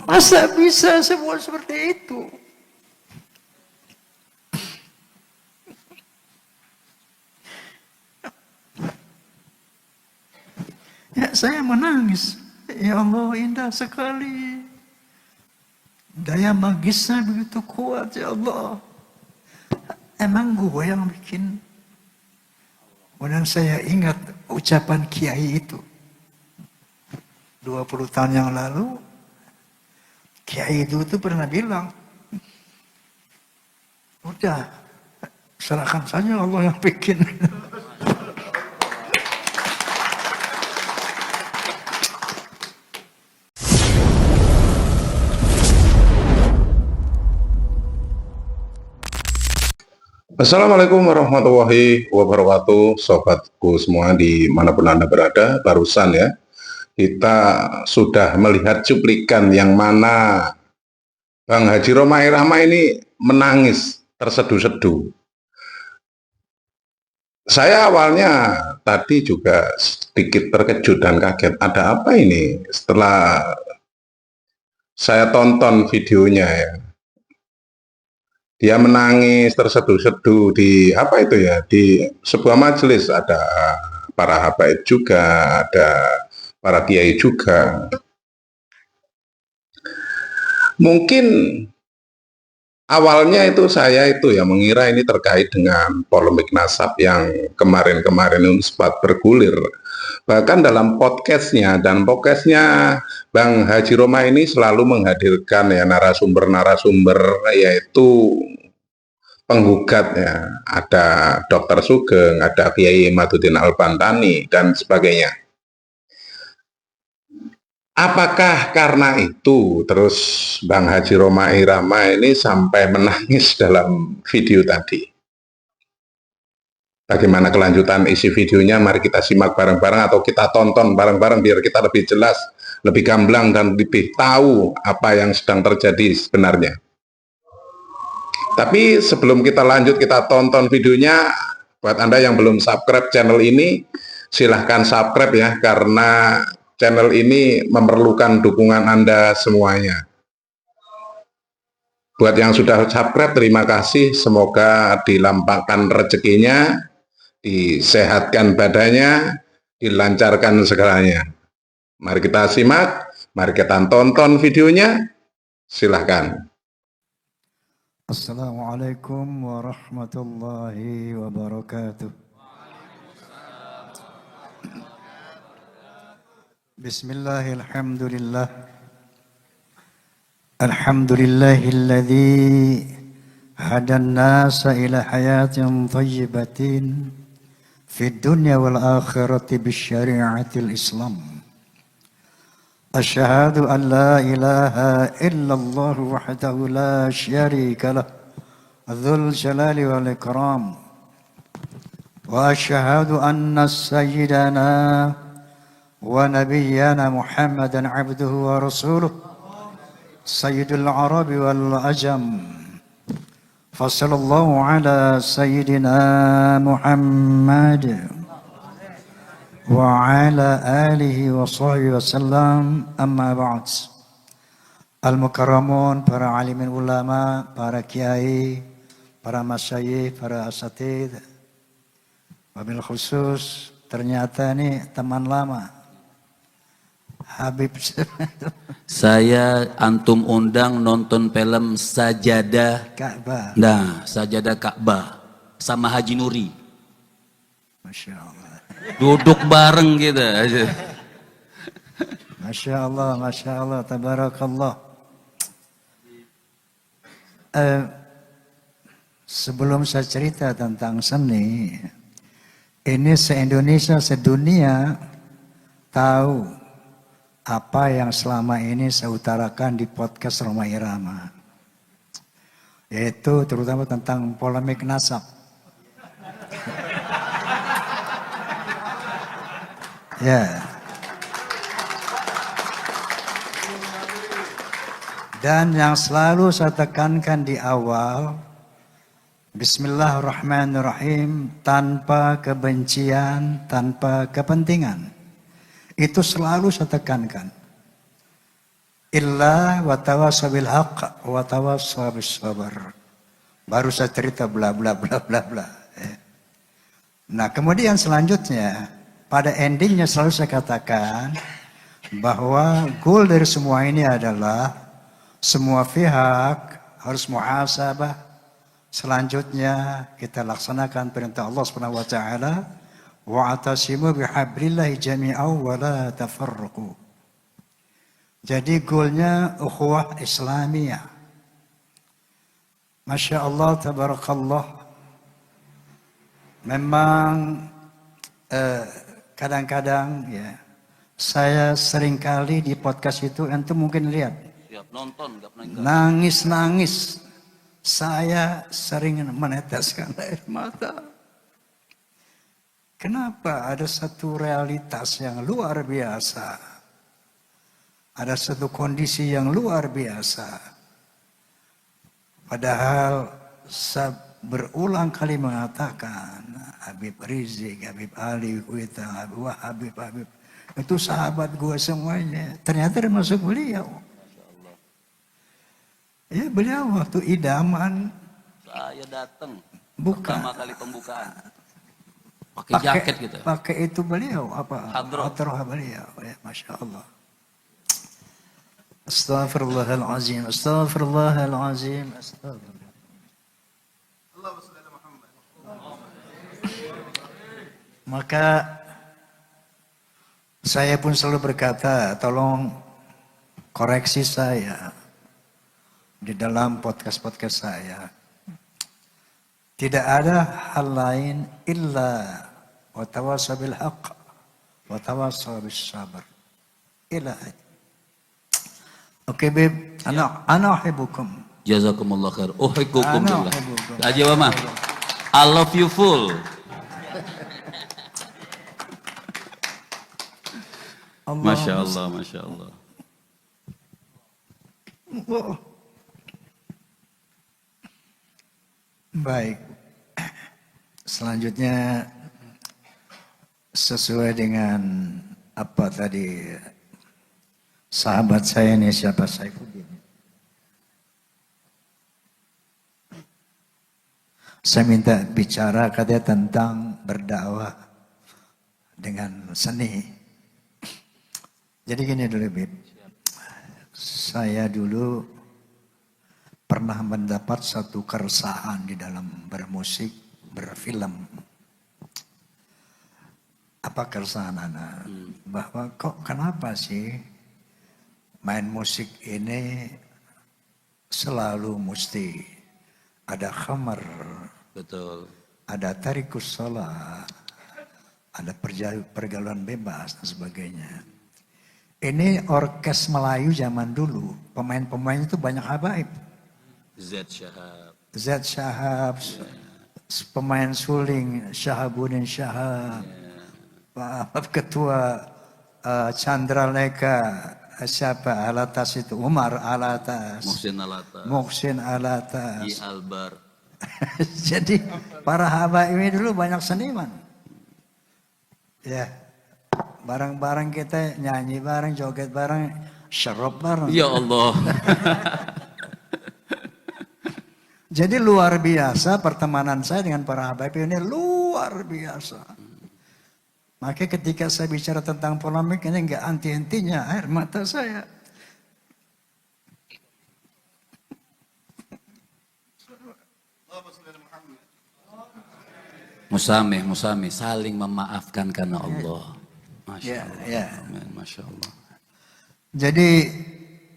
Masa bisa semua seperti itu? Ya, saya menangis. Ya Allah, indah sekali. Daya magisnya begitu kuat, ya Allah. Emang gue yang bikin. Kemudian saya ingat ucapan kiai itu. 20 tahun yang lalu, kiai itu pernah bilang, udah, serahkan saja Allah yang bikin. Assalamualaikum warahmatullahi wabarakatuh, sobatku semua dimanapun Anda berada. Barusan ya, kita sudah melihat cuplikan yang mana Bang Haji Roma Irama ini menangis terseduh-seduh. Saya awalnya tadi juga sedikit terkejut dan kaget, ada apa ini? Setelah saya tonton videonya ya, dia menangis terseduh-seduh di apa itu ya, di sebuah majelis, ada para habaib juga, ada para kiai juga. Mungkin awalnya itu saya itu ya mengira ini terkait dengan polemik nasab yang kemarin-kemarin sempat bergulir. Bahkan dalam podcastnya Bang Haji Roma ini selalu menghadirkan ya narasumber-narasumber, yaitu penggugat ya, ada Dr. Sugeng, ada Kiai Imaduddin Al-Bantani dan sebagainya. Apakah karena itu terus Bang Haji Roma Irama ini sampai menangis dalam video tadi? Bagaimana kelanjutan isi videonya? Mari kita simak bareng-bareng atau kita tonton bareng-bareng biar kita lebih jelas, lebih gamblang dan lebih tahu apa yang sedang terjadi sebenarnya. Tapi sebelum kita lanjut, kita tonton videonya, buat Anda yang belum subscribe channel ini, silahkan subscribe ya, karena channel ini memerlukan dukungan Anda semuanya. Buat yang sudah subscribe, terima kasih, semoga dilampahkan rezekinya, disehatkan badannya, dilancarkan segalanya. Mari kita simak, mari kita tonton videonya, silahkan. Assalamualaikum warahmatullahi wabarakatuh. Bismillahirrahmanirrahim. Alhamdulillahilladzi hadan nasa ila hayatin thayyibatin fid dunya wal akhirati bisyari'atil Islam. أشهد أن لا إله إلا الله وحده لا شريك له ذو الجلال والإكرام وأشهد أن سيدنا ونبينا محمدا عبده ورسوله سيد العرب والعجم فصلى الله على سيدنا محمد wa ala alihi wa sahbihi wasallam, amma ba'd. Al-mukarramun, para alimin ulama, para kiai, para masyayikh, para asatidz. Wabil khusus ternyata ini teman lama, Habib. Saya antum undang nonton film Sajadah Ka'bah. Nah, Sajadah Ka'bah sama Haji Nuri. Masya Allah. Duduk bareng gitu aja. Masya Allah, tabarakallah. Sebelum saya cerita tentang seni, ini se-Indonesia, sedunia tahu apa yang selama ini saya utarakan di podcast Roma Irama. Yaitu terutama tentang polemik nasab. Ya. Dan yang selalu saya tekankan di awal, Bismillahirrahmanirrahim, tanpa kebencian, tanpa kepentingan. Itu selalu saya tekankan. illa wa tawassaw bil haqq wa tawassaw bis sabr. Baru saya cerita bla bla bla bla bla. Nah, kemudian selanjutnya pada endingnya selalu saya katakan bahwa goal dari semua ini adalah semua pihak harus muhasabah. Selanjutnya kita laksanakan perintah Allah Subhanahu wa taala, wa'tasimu bihablillahi jami'an wa la tafarraqu. Jadi goalnya ukhuwah Islamiyah. Masya Allah, tabarakallah. Memang kadang-kadang ya saya seringkali di podcast itu antum mungkin lihat Siap nonton, nggak pernah enggak. nangis-nangis. Saya sering meneteskan air mata. Kenapa? Ada satu realitas yang luar biasa. Ada satu kondisi yang luar biasa. Padahal saya berulang kali mengatakan Habib Rizik, Habib Ali, Kuita, Habib, itu sahabat gue semuanya. Ternyata termasuk beliau. Ya beliau waktu idaman. Saya datang. Bukan. Pertama kali pembukaan. Pakai jaket gitu. Pakai itu beliau apa? Hadroh. Hadroh beliau. Ya, Masya Allah. Astaghfirullahalazim. Astaghfirullahalazim. Astaghfirullah. Maka saya pun selalu berkata, tolong koreksi saya di dalam podcast-podcast saya. Tidak ada hal lain illa wa tawassaw bil haqq wa tawassaw bis sabr. Ila. Oke, Beb. Ana uhibbukum. Jazakumullah khair. Uhibbukum Ana billah. uhibbukum. Aja Mama. I love you full. Masya Allah, Masya Allah. Allah. Baik. Selanjutnya sesuai dengan apa tadi sahabat saya ini siapa Saifuddin. Saya minta bicara katanya tentang berdakwah dengan seni. Jadi gini dulu, Bib. Saya dulu pernah mendapat satu keresahan di dalam bermusik, berfilm. Apa keresahan Anda? Bahwa kok kenapa sih main musik ini selalu mesti ada khamar, Betul. ada tarikus shalah, ada pergaulan bebas dan sebagainya. Ini orkes Melayu zaman dulu, pemain-pemain itu banyak habaib. Z Syahab. Z Syahab, pemain suling Syahabuddin Syahab, Pak Ketua Chandra Leka, siapa Alatas itu, Umar Alatas, Muhsin Alata. Muhsin I Alatas. Albar. Jadi para habaib ini dulu banyak seniman. Ya, bareng-bareng kita nyanyi bareng, joget bareng, syarab bareng. Ya Allah. Jadi luar biasa pertemanan saya dengan para habaib ini luar biasa. Maka ketika saya bicara tentang polemik ini enggak anti-hentinya air mata saya. Musameh, saling memaafkan karena Allah. Masya Ya, Allah. ya. Amin. Masya Allah. Jadi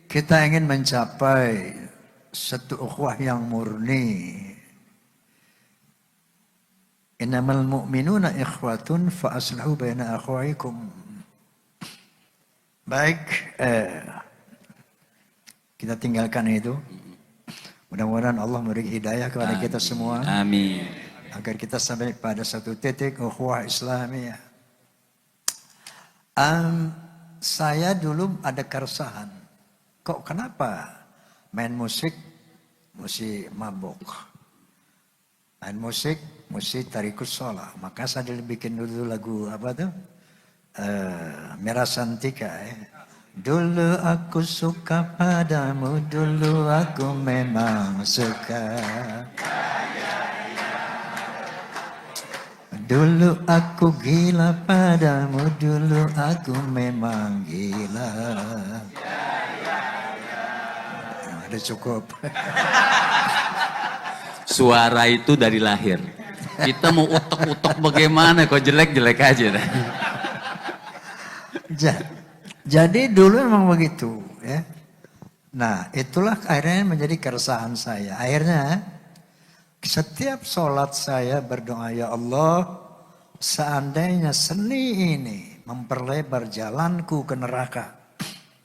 kita ingin mencapai satu ukhuwah yang murni. Innamal mu'minuna ikhwatun fa aslihu baina akhwaikum. Baik, kita tinggalkan itu. Mudah-mudahan Allah memberi hidayah kepada kita semua. Amin. Agar kita sampai pada satu titik ukhuwah Islamiyah. Saya dulu ada keresahan. Kok kenapa main musik mesti mabuk? Main musik mesti tarikus shalah. Maka saya dulu bikin dulu lagu apa tuh? Merah Santika. Dulu aku suka padamu, dulu aku memang suka. Dulu aku gila padamu, dulu aku memang gila. Ada cukup. Suara itu dari lahir. Kita mau utek-utek bagaimana, kok jelek-jelek aja dah. Jadi dulu memang begitu, ya. Nah, itulah akhirnya menjadi keresahan saya. Akhirnya setiap sholat saya berdoa, ya Allah, seandainya seni ini memperlebar jalanku ke neraka,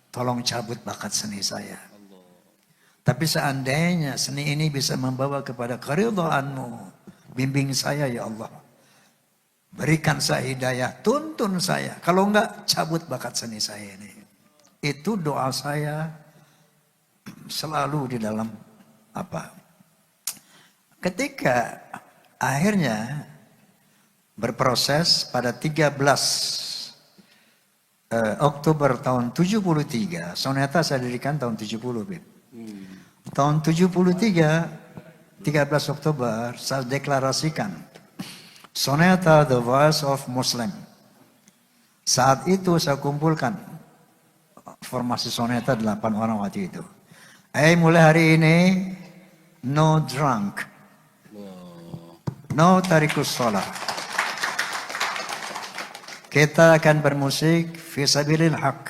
tolong cabut bakat seni saya. Tapi seandainya seni ini bisa membawa kepada keridhaanmu, bimbing saya ya Allah. Berikan saya hidayah, tuntun saya. Kalau enggak, cabut bakat seni saya ini. Itu doa saya selalu di dalam apa. Ketika akhirnya berproses pada 13 Oktober tahun 73, soneta saya dirikan tahun 70, Bib. Tahun 73, 13 Oktober, saya deklarasikan soneta The Voice of Muslim. Saat itu saya kumpulkan formasi soneta 8 orang waktu itu. Mulai hari ini, no drunk, no tarikus sholat. Kita akan bermusik fisabilil haq,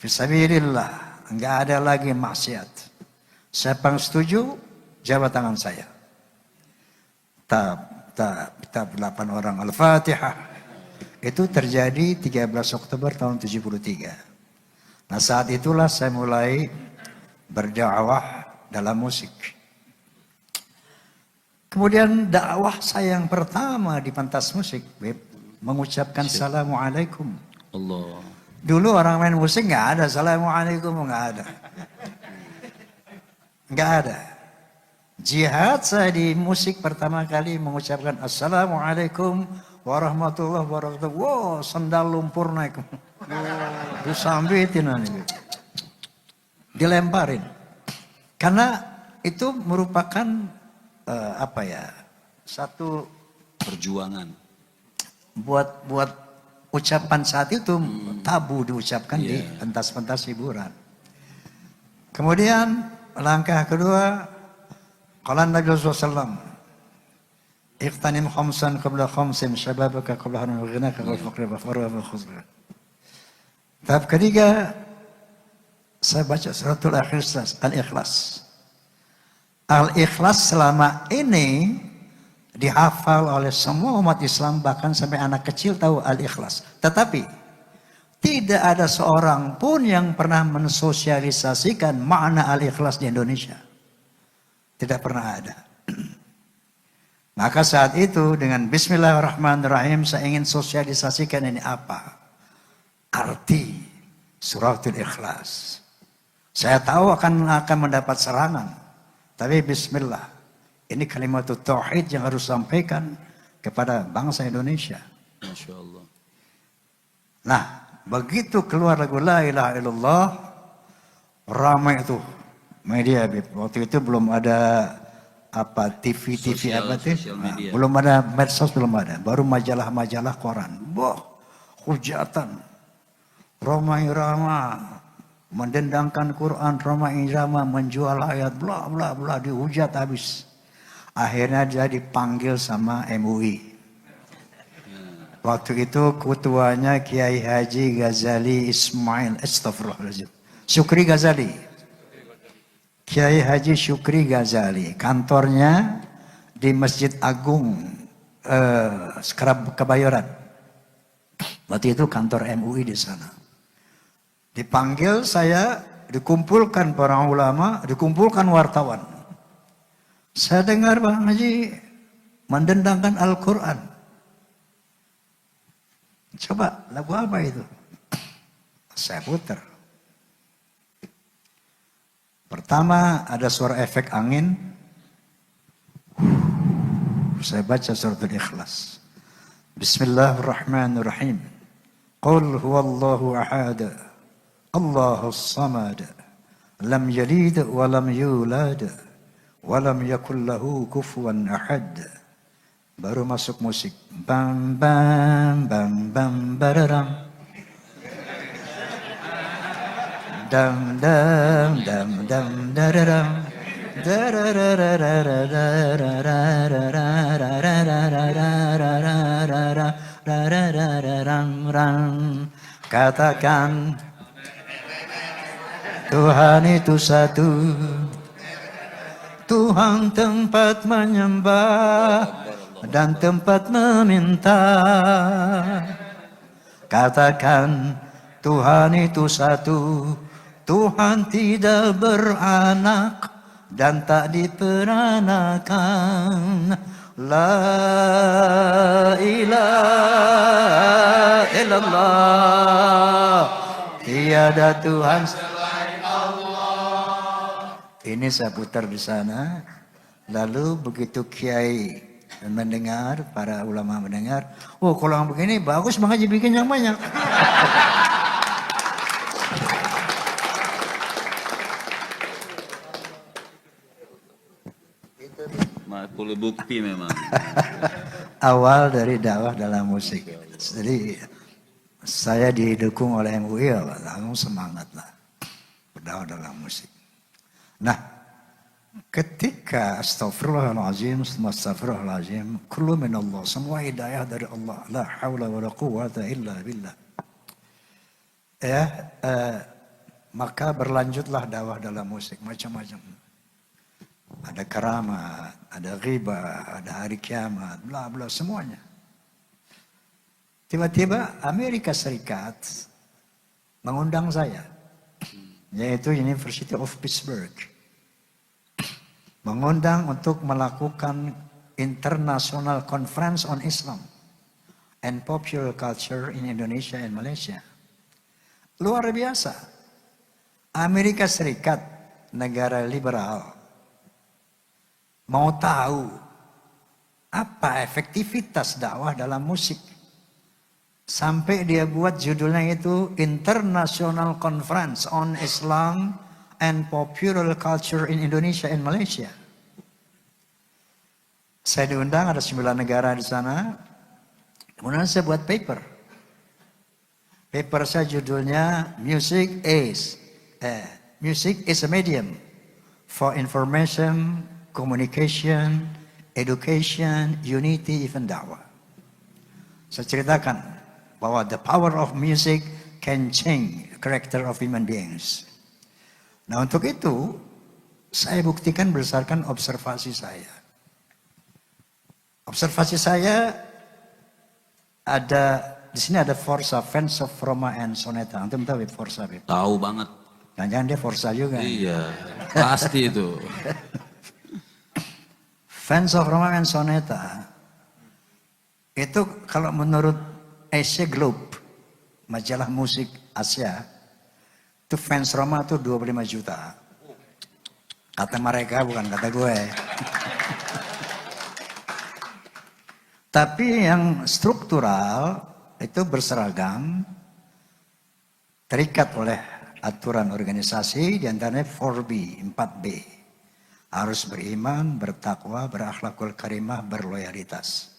fisabilillah. Enggak ada lagi maksiat. Siapa yang setuju, jabat tangan saya. Tab 8 orang Al-Fatihah. Itu terjadi 13 Oktober tahun 73. Nah, saat itulah saya mulai berdakwah dalam musik. Kemudian dakwah saya yang pertama di pentas musik, mengucapkan Assalamualaikum. Allah. Dulu orang main musik nggak ada Assalamualaikum, nggak ada. Nggak ada. Jihad saya di musik pertama kali mengucapkan Assalamualaikum warahmatullahi wabarakatuh. Wow, sendal lumpur naik. Disambitin nih. Dilemparin. Karena itu merupakan satu Perjuangan. buat ucapan saat itu tabu diucapkan di pentas-pentas hiburan. Kemudian langkah kedua, qala Nabi sallallahu alaihi wasallam, iqtanim khamsan qabla khamsin, syababaka qabla haram wa ghinaka qabla faqri wa farwa wa khuzra. Tahap ketiga, saya baca suratul Al-Ikhlas. Al-Ikhlas selama ini dihafal oleh semua umat Islam, bahkan sampai anak kecil tahu Al-Ikhlas. Tetapi tidak ada seorang pun yang pernah mensosialisasikan makna Al-Ikhlas di Indonesia. Tidak pernah ada. Maka saat itu dengan Bismillahirrahmanirrahim saya ingin sosialisasikan ini apa? Arti suratul Ikhlas. Saya tahu akan mendapat serangan. Tapi Bismillah. Ini kalimat tauhid yang harus sampaikan kepada bangsa Indonesia. Masya Allah. Nah, begitu keluar lagu La ilaha illallah, ramai itu media. Waktu itu belum ada TV apa itu, belum ada medsos, belum ada. Baru majalah-majalah koran. Hujatan, Roma Irama, mendendangkan Quran, Roma Irama menjual ayat, bla bla bla, dihujat habis. Akhirnya dia dipanggil sama MUI. Waktu itu ketuanya Kiai Haji Ghazali Ismail, astagfirullahaladzim, Syukri Ghazali. Kiai Haji Syukri Ghazali. Kantornya di Masjid Agung Kebayoran. Waktu itu kantor MUI di sana. Dipanggil saya, dikumpulkan para ulama, dikumpulkan wartawan. Saya dengar Bang Haji mendendangkan Al-Quran. Coba lagu apa itu? Saya putar. Pertama ada suara efek angin. Saya baca suratul Ikhlas. Bismillahirrahmanirrahim. Qul huwallahu ahad. Allahus samad. Lam yalid wa lam yulad. Wa lam yakul lahu kufuwan ahad. Baru masuk musik. Bam bam bam bam bararam. Dam dam dam dam dararam. Katakan Tuhan itu satu, Tuhan tempat menyembah dan tempat meminta. Katakan Tuhan itu satu, Tuhan tidak beranak dan tak diperanakan. La ilaha illallah, tiada Tuhan selain Allah. Ini saya putar di sana. Lalu begitu kiai mendengar, para ulama mendengar, oh kalau yang begini bagus mengaji bikin yang banyak. Perlu bukti memang. Awal dari dakwah dalam musik. Jadi saya didukung oleh MUI, langsung semangat lah berdakwah dalam musik. Nah, ketika astagfirullahaladzim, astagfirullahaladzim, kullu min Allah, semua hidayah dari Allah, la hawla wa la quwwata illa billah. Maka berlanjutlah dakwah dalam musik macam-macam. Ada keramat, ada ghibah, ada hari kiamat, bla bla semuanya. Tiba-tiba Amerika Serikat mengundang saya, yaitu University of Pittsburgh, mengundang untuk melakukan International Conference on Islam and Popular Culture in Indonesia and Malaysia. Luar biasa. Amerika Serikat, negara liberal, mau tahu apa efektivitas dakwah dalam musik. Sampai dia buat judulnya itu International Conference on Islam and Popular Culture in Indonesia and Malaysia. Saya diundang, ada 9 negara di sana. Kemudian saya buat paper. Paper saya judulnya Music is a Medium for Information, Communication, Education, Unity, even dakwah. Saya ceritakan bahwa the power of music can change the character of human beings. Nah, untuk itu saya buktikan berdasarkan observasi saya. Observasi saya ada di sini, ada Forza, Fans of Roma and Sonata. Antum tahu Forza? Tahu banget. Jangan dia Forza juga. Iya, pasti itu. Fans of Roma and Sonata itu kalau menurut Asia Globe, majalah musik Asia, itu fans Roma itu 25 juta. Kata mereka, bukan kata gue. Tapi yang struktural itu berseragam, terikat oleh aturan organisasi, diantaranya 4B. Harus beriman, bertakwa, berakhlakul karimah, berloyalitas.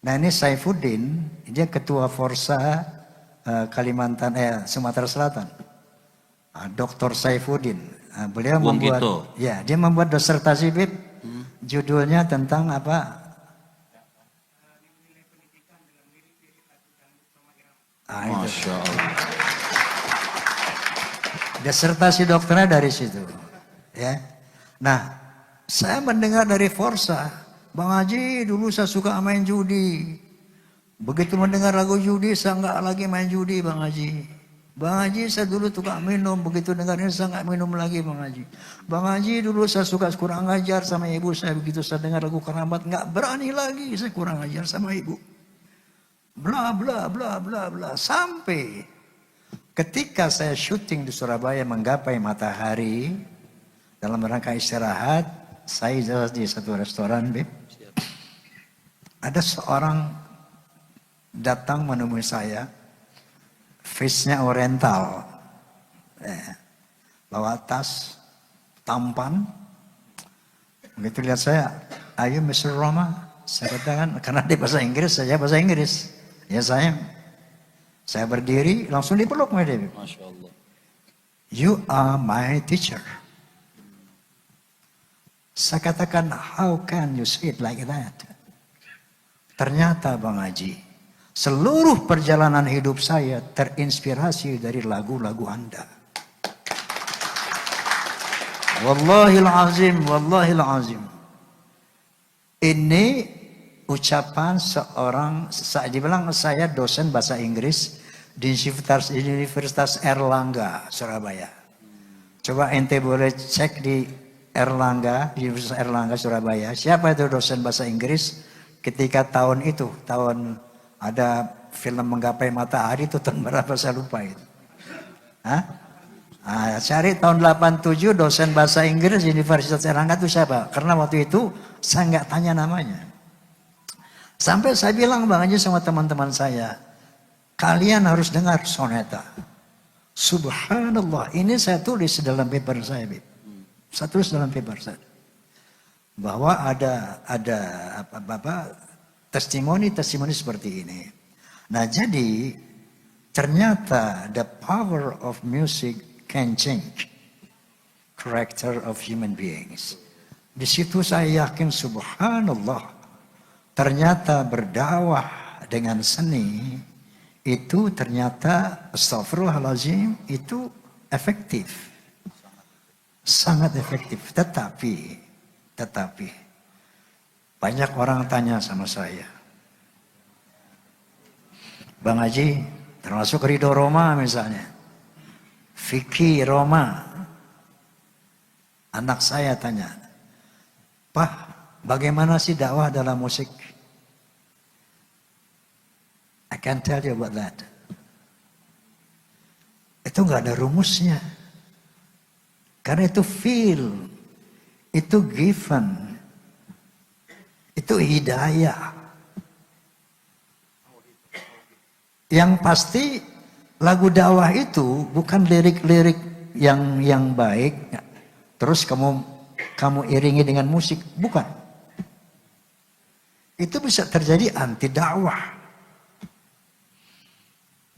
Nah, ini Saifuddin, dia ketua Forza Sumatera Selatan. Dr. Saifuddin. Beliau membuat, ya, dia membuat disertasi Bib, judulnya tentang apa? Masya Allah. Disertasi dokternya dari situ. Ya. Nah, saya mendengar dari Forza, Bang Haji dulu saya suka main judi. Begitu mendengar lagu judi, saya nggak lagi main judi Bang Haji. Bang Haji saya dulu suka minum, begitu dengarnya saya nggak minum lagi Bang Haji. Bang Haji dulu saya suka kurang ajar sama ibu saya, begitu saya dengar lagu keramat nggak berani lagi saya kurang ajar sama ibu. Bla bla bla bla bla, sampai ketika saya syuting di Surabaya menggapai matahari dalam rangka istirahat, saya di satu restoran, Beb. Ada seorang datang menemui saya, face-nya oriental, Bawa tas, tampan. Begitu lihat saya, ayo Mr. Roma. Saya katakan, karena dia bahasa Inggris, saya bahasa Inggris. Ya saya berdiri, langsung dipeluk sama dia. Masya Allah. You are my teacher. Saya katakan, how can you say it like that? Ternyata Bang Haji, seluruh perjalanan hidup saya terinspirasi dari lagu-lagu Anda. Wallahil azim, wallahil azim. Ini ucapan seorang, dibilang saya dosen bahasa Inggris di Universitas Erlangga, Surabaya. Coba ente boleh cek di Erlangga, Universitas Erlangga, Surabaya. Siapa itu dosen bahasa Inggris ketika tahun itu, tahun ada film Menggapai Matahari itu tahun berapa saya lupa itu. Hah? Nah, cari tahun 87 dosen bahasa Inggris di Universitas Erlangga itu siapa? Karena waktu itu saya nggak tanya namanya. Sampai saya bilang Bang Haji sama teman-teman saya, kalian harus dengar soneta. Subhanallah, ini saya tulis dalam paper saya, Bib. Saya tulis dalam paper saya. Bahwa ada testimoni seperti ini. Nah jadi ternyata the power of music can change character of human beings. Di situ saya yakin subhanallah, ternyata berdakwah dengan seni itu ternyata astagfirullahaladzim itu efektif. Sangat efektif. Tetapi banyak orang tanya sama saya, Bang Haji, termasuk Ridho Roma misalnya, Vicky Roma, anak saya tanya, Pak, bagaimana sih dakwah dalam musik? I can't tell you about that. Itu nggak ada rumusnya. Karena itu feel, itu given, itu hidayah. Yang pasti lagu dakwah itu bukan lirik-lirik yang baik, terus kamu iringi dengan musik, bukan. Itu bisa terjadi anti dakwah.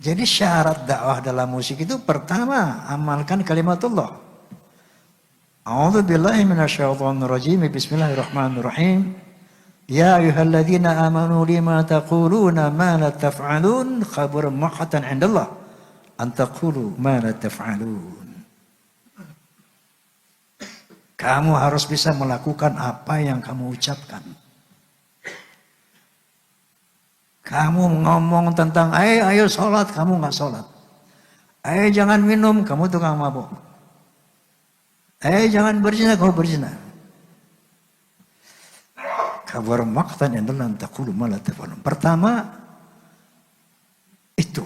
Jadi syarat dakwah dalam musik itu pertama amalkan kalimatullah. A'udzu billahi minasyaitonir rajim. Bismillahirrahmanirrahim. Ya ayyuhalladzina amanu lima taquluna ma la taf'alun khabur maqatan 'indallah an taqulu ma la taf'alun. Kamu harus bisa melakukan apa yang kamu ucapkan. Kamu ngomong tentang, ayo sholat, kamu nggak sholat. Jangan minum, kamu tukang mabuk. Jangan berzina, kamu berzina. Kabar maqtan indallah an taqulu ma la taf'alun. Pertama itu.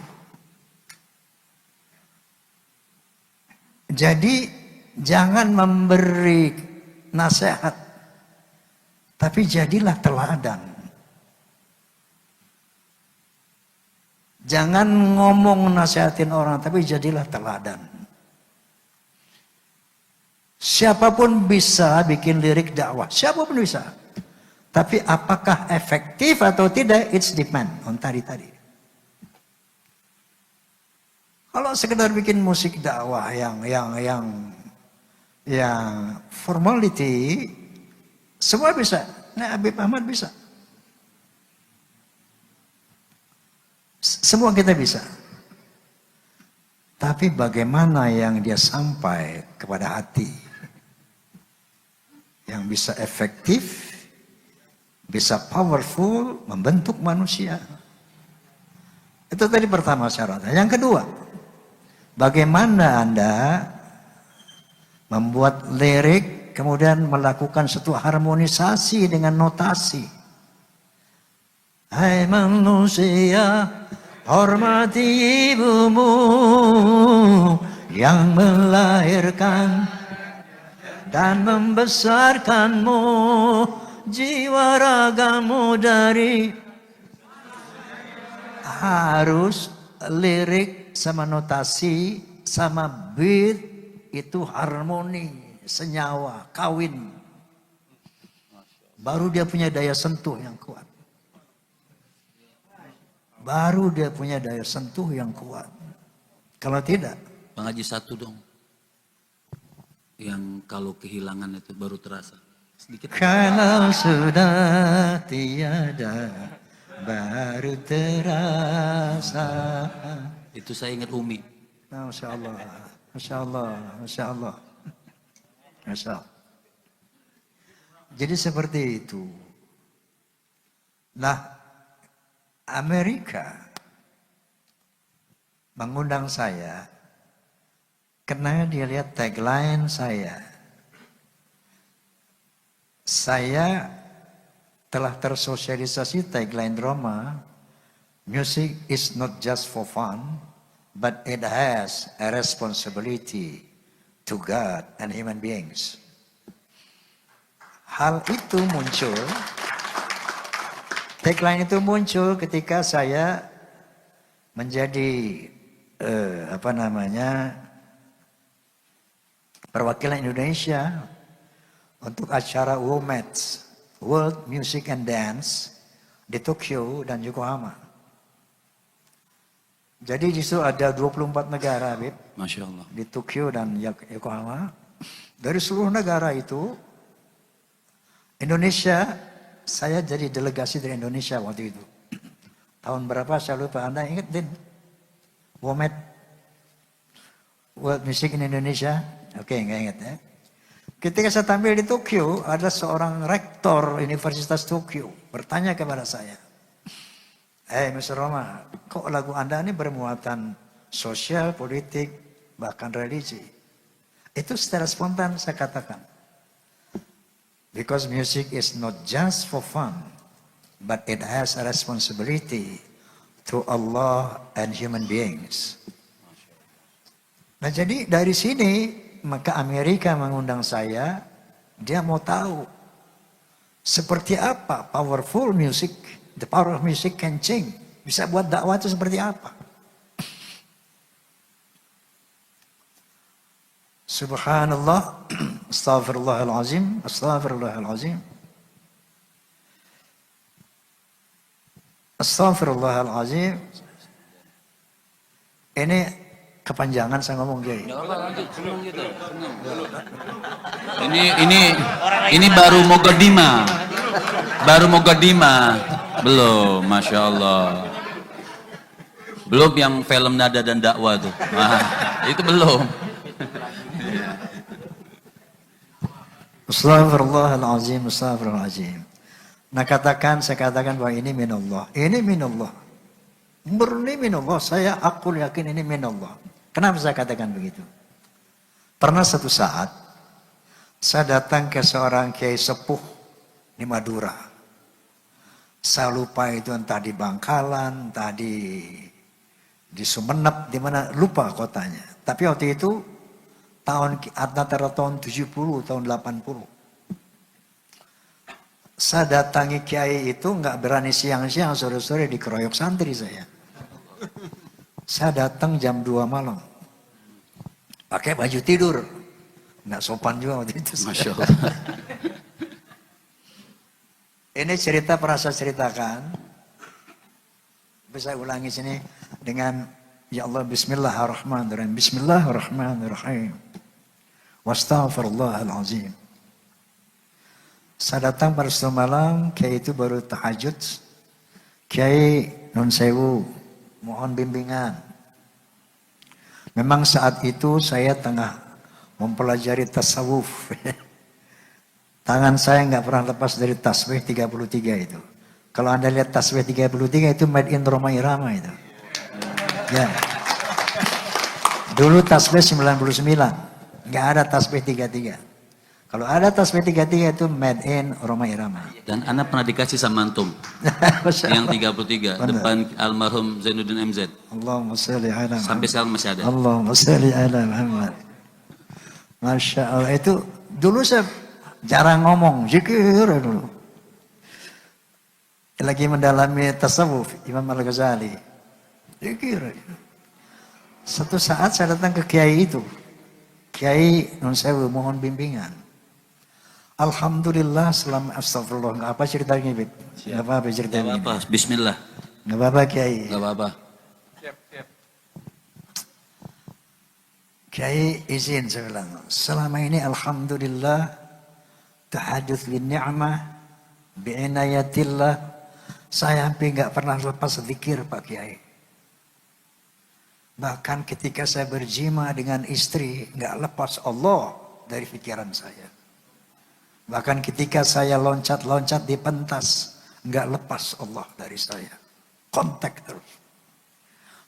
Jadi jangan memberi nasihat, tapi jadilah teladan. Jangan ngomong nasihatin orang, tapi jadilah teladan. Siapapun bisa bikin lirik dakwah, siapapun bisa. Tapi apakah efektif atau tidak, it's depend on tadi. Kalau sekedar bikin musik dakwah yang formality, semua bisa. Nah, Habib Ahmad bisa. Semua kita bisa. Tapi bagaimana yang dia sampai kepada hati, yang bisa efektif, bisa powerful, membentuk manusia. Itu tadi pertama syaratnya. Yang kedua, bagaimana Anda membuat lirik, kemudian melakukan suatu harmonisasi dengan notasi. Hai manusia, hormati ibumu yang melahirkan dan membesarkanmu, jiwa ragamu dari. Harus lirik sama notasi sama beat itu harmoni, senyawa, kawin. Baru dia punya daya sentuh yang kuat. Baru dia punya daya sentuh yang kuat. Kalau tidak, Bang Haji satu dong. Yang kalau kehilangan itu baru terasa. Sedikit. kalau sudah tiada, baru terasa. Itu saya ingat Umi. Masya Allah, Masya Allah, Masya Allah. Masya Allah. Jadi seperti itu. Nah, Amerika mengundang saya karena dia lihat tagline saya. Saya telah tersosialisasi tagline Roma, music is not just for fun, but it has a responsibility to God and human beings. Hal itu muncul, tagline itu muncul ketika saya menjadi perwakilan Indonesia untuk acara WOMED, World Music and Dance di Tokyo dan Yokohama. Jadi di situ ada 24 negara, Bib, Masya Allah. di Tokyo dan Yokohama. Dari seluruh negara itu, Indonesia, saya jadi delegasi dari Indonesia waktu itu. Tahun berapa saya lupa, Anda ingat Din? WOMED, World Music in Indonesia? Oke, nggak ingat ya. Ketika saya tampil di Tokyo, ada seorang rektor Universitas Tokyo bertanya kepada saya, Mr. Roma, kok lagu Anda ini bermuatan sosial, politik, bahkan religi? Itu secara spontan saya katakan. Because music is not just for fun, but it has a responsibility to Allah and human beings. Nah jadi dari sini, maka Amerika mengundang saya, dia mau tahu seperti apa powerful music, the power of music can change. Bisa buat dakwah itu seperti apa. Subhanallah, astaghfirullahalazim, astaghfirullahalazim. Astaghfirullahalazim. Ini kepanjangan saya ngomong Kiai. Ini baru Mogadima. Baru Mogadima. Belum, Masya Allah. Belum yang film Nada dan Dakwah tuh. Nah, itu belum. Astaghfirullahalazim, astaghfirullahalazim. Nah saya katakan bahwa ini minallah. Ini minallah. Murni minallah. Saya akul yakin ini minallah. Kenapa saya katakan begitu? Pernah satu saat, saya datang ke seorang kiai sepuh di Madura. Saya lupa itu entah di Bangkalan, entah di Sumenep, di mana, lupa kotanya. Tapi waktu itu, antara tahun 70, tahun 80. Saya datangi kiai itu nggak berani siang-siang, sore-sore dikeroyok santri saya. Saya datang jam 2 malam. Pakai baju tidur. Nggak sopan juga waktu itu. Masya Allah. Ini cerita pernah saya ceritakan. Bisa ulangi sini dengan ya Allah, bismillahirrahmanirrahim. Bismillahirrahmanirrahim. Wastaghfirullahalazim. Saya datang pada suatu malam, kiai itu baru tahajud. Kiai nun sewu, mohon bimbingan. Memang saat itu saya tengah mempelajari tasawuf. Tangan saya nggak pernah lepas dari tasbih 33 itu. Kalau Anda lihat tasbih 33 itu made in Roma Irama itu. Ya. Dulu tasbih 99. Nggak ada tasbih 33. Kalau ada tasbih 33 itu made in Roma Irama. Dan Anda pernah dikasih sama Antum. Yang 33. Benar. Depan almarhum Zainuddin MZ. Allahumma sholli ala Muhammad. Sampai sekarang masih ada. Allahumma sholli ala Muhammad. Masya Allah. Itu dulu saya jarang ngomong. Zikir dulu. Lagi mendalami tasawuf. Imam Al-Ghazali. Zikir. Satu saat saya datang ke kiai itu. Kiai non sewu mohon bimbingan. Alhamdulillah selama astagfirullah. Nggak apa ceritanya, Bib? Nggak apa-apa Gak ceritanya. apa-apa, bismillah. Nggak apa-apa Kiai. Gak apa-apa. Kiai izin saya bilang. Selama ini alhamdulillah tahadduts bin ni'mah bi'inayatillah. Saya hampir nggak pernah lepas zikir Pak Kiai. Bahkan ketika saya berjima dengan istri, nggak lepas Allah dari pikiran saya. Bahkan ketika saya loncat-loncat di pentas, nggak lepas Allah dari saya. Kontak terus.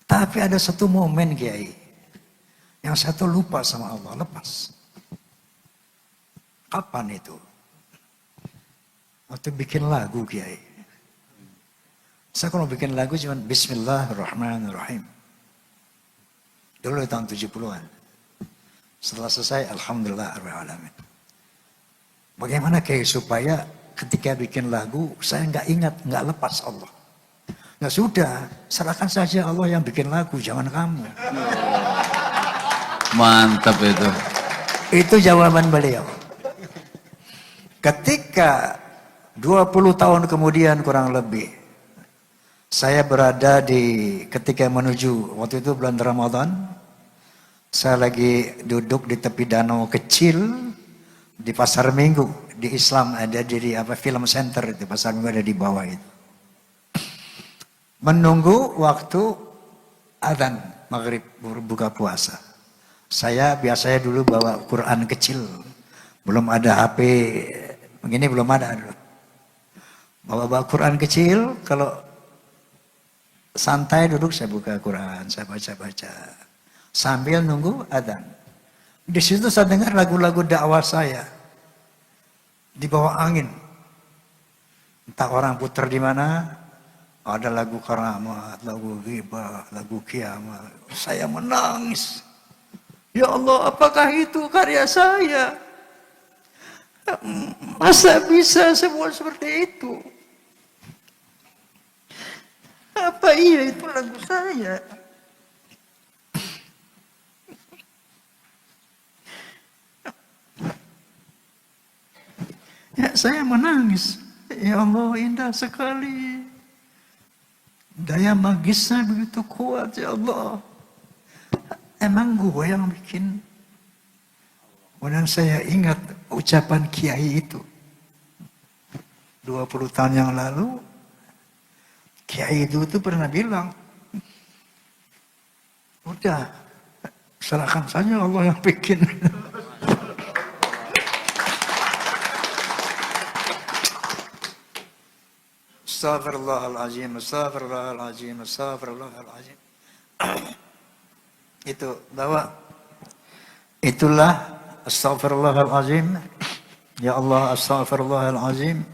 Tapi ada satu momen Kiai, yang saya tuh lupa sama Allah, lepas. Kapan itu? Waktu bikin lagu Kiai. Saya kalau bikin lagu cuma Bismillahirrahmanirrahim. Dulu tahun 70-an. Setelah selesai, Alhamdulillah Alamin. Bagaimana kayak supaya ketika bikin lagu, saya nggak ingat, nggak lepas Allah. Ya sudah, serahkan saja Allah yang bikin lagu, jangan kamu. Mantap itu. Itu jawaban beliau. Ketika 20 tahun kemudian kurang lebih, saya berada ketika menuju, waktu itu bulan Ramadan, saya lagi duduk di tepi danau kecil, di Pasar Minggu, di Islam ada di film center itu, Pasar Minggu ada di bawah itu. Menunggu waktu adzan maghrib buka puasa. Saya biasanya dulu bawa Quran kecil, belum ada HP, begini belum ada dulu. Bawa Quran kecil, kalau santai duduk saya buka Quran, saya baca-baca sambil nunggu adzan. Di situ saya dengar lagu-lagu dakwah saya di bawah angin. Entah orang putar di mana, ada lagu karamat, lagu ghibah, lagu kiamat. Saya menangis. Ya Allah, apakah itu karya saya? Masa bisa semua seperti itu? Apa iya itu lagu saya? Ya, saya menangis. Ya Allah, indah sekali. Daya magisnya begitu kuat, ya Allah. Emang gue yang bikin. Kemudian saya ingat ucapan kiai itu. 20 tahun yang lalu, kiai itu pernah bilang, udah, serahkan saja Allah yang bikin. Astaghfirullahaladzim, astaghfirullahaladzim, astaghfirullahaladzim. Itu bahwa itulah astaghfirullahaladzim. Ya Allah, astaghfirullahaladzim.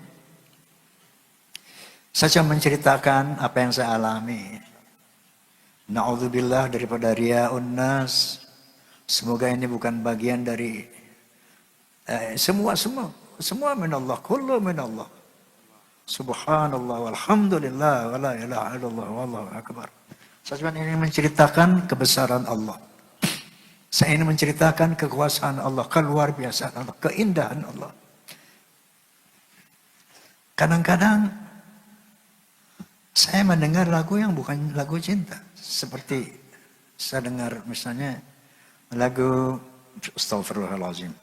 Saya cuma menceritakan apa yang saya alami. Na'udzubillah daripada riya'un nas. Semoga ini bukan bagian dari semua minallah, kullu minallah. Subhanallah walhamdulillah wala ilaha illallah wallahu akbar. Saya cuma ingin menceritakan kebesaran Allah. Saya ingin menceritakan kekuasaan Allah, keluar biasa Allah, keindahan Allah. Kadang-kadang saya mendengar lagu yang bukan lagu cinta. Seperti saya dengar misalnya lagu Astaghfirullahaladzim.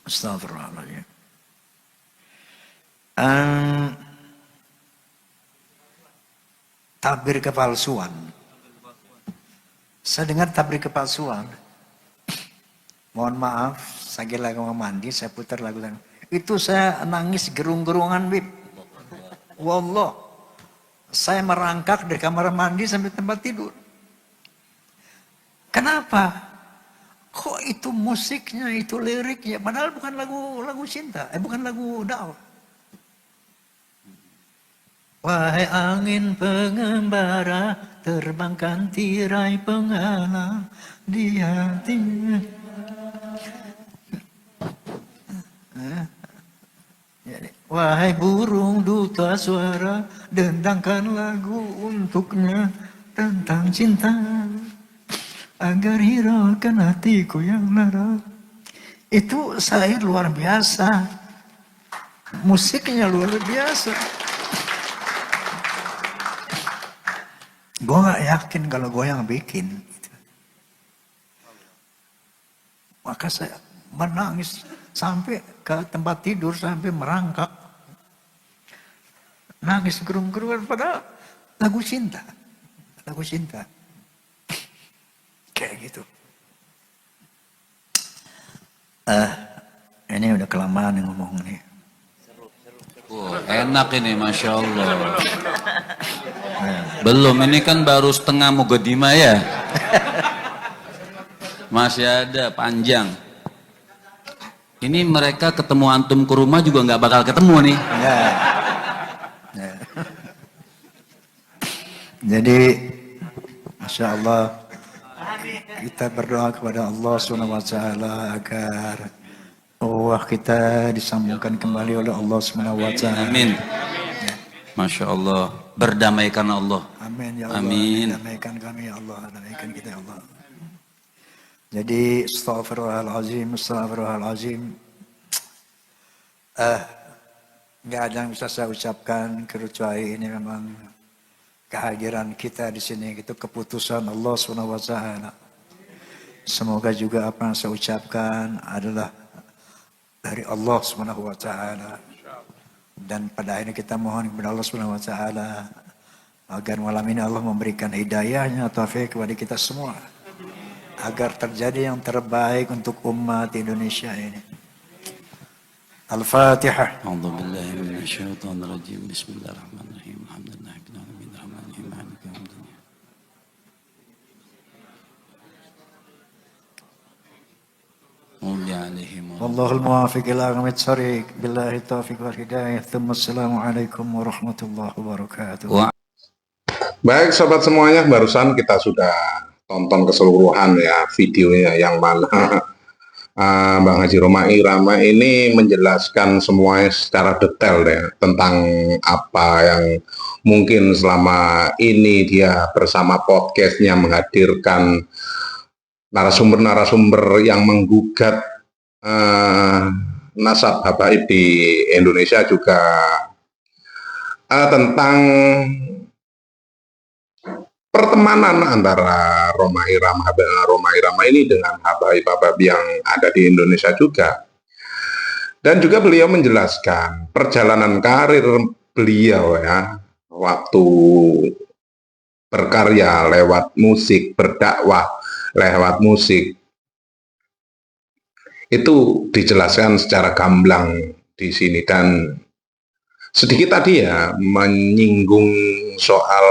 Astaghfirullahaladzim. Tabir kepalsuan. Saya dengar tabir kepalsuan. Mohon maaf, saya lagi mau mandi, saya putar lagu lagu. Itu saya nangis gerung-gerungan, Bib. Wallah. Saya merangkak dari kamar mandi sampai tempat tidur. Kenapa? Kok itu musiknya, itu liriknya, padahal bukan lagu cinta, bukan lagu dakwah. Wahai angin pengembara, terbangkan tirai penghalang di hatinya. Wahai burung duta suara, dendangkan lagu untuknya tentang cinta. agar hiraukan hatiku yang lara. Itu syair luar biasa. Musiknya luar biasa. Gue gak yakin kalau gue yang bikin. Maka saya menangis sampai ke tempat tidur, sampai merangkak. Nangis gerung-gerungan padahal lagu cinta. Lagu cinta. Kayak gitu. Ini udah kelamaan yang ngomong nih. Enak ini, Masya Allah. Belum, ini kan baru setengah Muqaddimah ya. Masih ada panjang. Ini mereka ketemu antum ke rumah juga nggak bakal ketemu nih. Ya. Ya. Jadi, Masya Allah, kita berdoa kepada Allah SWT agar kita disambungkan kembali oleh Allah SWT. Amin. Masya Allah, berdamaikan Allah. Amin ya Allah. Amin. Damaikan kami ya Allah, damaikan kita ya Allah. Jadi astagfirullahalazim, astagfirullahalazim. Nggak ada yang bisa saya ucapkan kecuali ini memang kehadiran kita di sini itu keputusan Allah SWT. Semoga juga apa yang saya ucapkan adalah dari Allah SWT. Dan pada akhirnya kita mohon kepada Allah SWT agar malam ini Allah memberikan hidayahnya, taufik kepada kita semua. Agar terjadi yang terbaik untuk umat Indonesia ini. Al-Fatihah. A'udzu billahi minasyaitonir rajim. Bismillahirrahmanirrahim. Alhamdulillahirabbil alamin. Arrahmanirrahim. Maliki yaumiddin. Qul ya alaihim. Wallahul muwaffiq ila aqwamit thariq. Billahi taufiq wal hidayah. Assalamu alaikum warahmatullahi wabarakatuh. Baik sobat semuanya, barusan kita sudah tonton keseluruhan ya videonya yang mana Bang Haji Rhoma Irama ini menjelaskan semuanya secara detail ya tentang apa yang mungkin selama ini dia bersama podcastnya menghadirkan narasumber-narasumber yang menggugat nasab habaib di Indonesia juga tentang pertemanan antara Rhoma Irama ini dengan habaib-habaib yang ada di Indonesia juga. Dan juga beliau menjelaskan perjalanan karir beliau ya, waktu berkarya lewat musik, berdakwah lewat musik. Itu dijelaskan secara gamblang di sini dan sedikit tadi ya menyinggung soal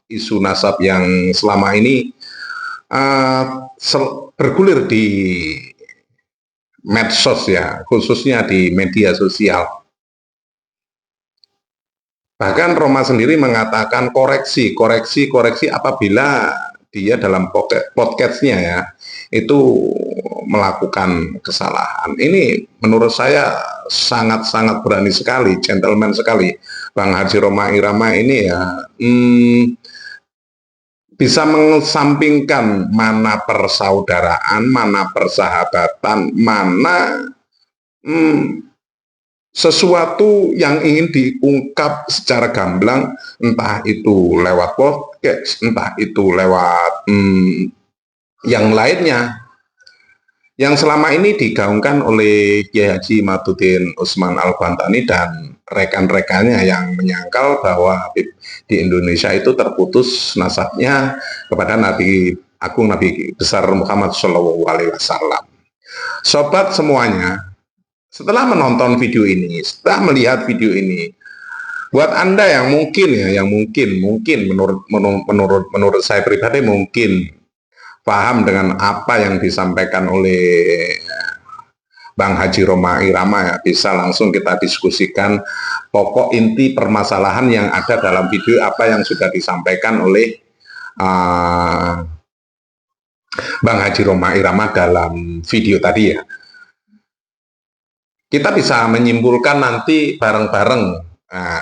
isu nasab yang selama ini bergulir di medsos ya, khususnya di media sosial. Bahkan Rhoma sendiri mengatakan koreksi apabila dia dalam podcastnya ya, itu melakukan kesalahan. Ini menurut saya sangat-sangat berani sekali, gentleman sekali. Bang Haji Rhoma Irama ini ya, bisa mengesampingkan mana persaudaraan, mana persahabatan, mana sesuatu yang ingin diungkap secara gamblang, entah itu lewat podcast, entah itu lewat yang lainnya, yang selama ini digaungkan oleh Kiai Haji Maduddin Usman Al-Bantani dan rekan-rekannya yang menyangkal bahwa di Indonesia itu terputus nasabnya kepada Nabi Agung Nabi besar Muhammad SAW. Sobat semuanya, setelah menonton video ini, setelah melihat video ini, buat Anda yang mungkin menurut saya pribadi mungkin paham dengan apa yang disampaikan oleh Bang Haji Rhoma Irama ya, bisa langsung kita diskusikan pokok inti permasalahan yang ada dalam video apa yang sudah disampaikan oleh Bang Haji Rhoma Irama dalam video tadi ya. Kita bisa menyimpulkan nanti bareng-bareng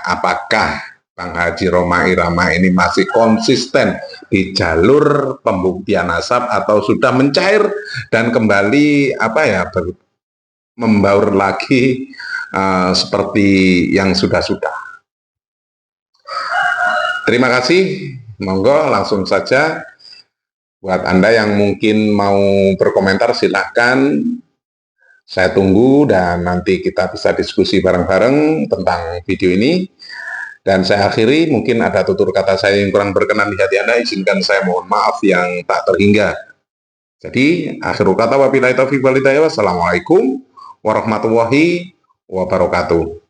apakah Bang Haji Roma Irama ini masih konsisten di jalur pembuktian nasab atau sudah mencair dan kembali membaur lagi seperti yang sudah-sudah. Terima kasih, monggo langsung saja. Buat Anda yang mungkin mau berkomentar silahkan, saya tunggu dan nanti kita bisa diskusi bareng-bareng tentang video ini. Dan saya akhiri, mungkin ada tutur kata saya yang kurang berkenan di hati Anda, izinkan saya mohon maaf yang tak terhingga. Jadi, akhirul kata wabillahi taufiq wal hidayah. Wassalamualaikum warahmatullahi wabarakatuh.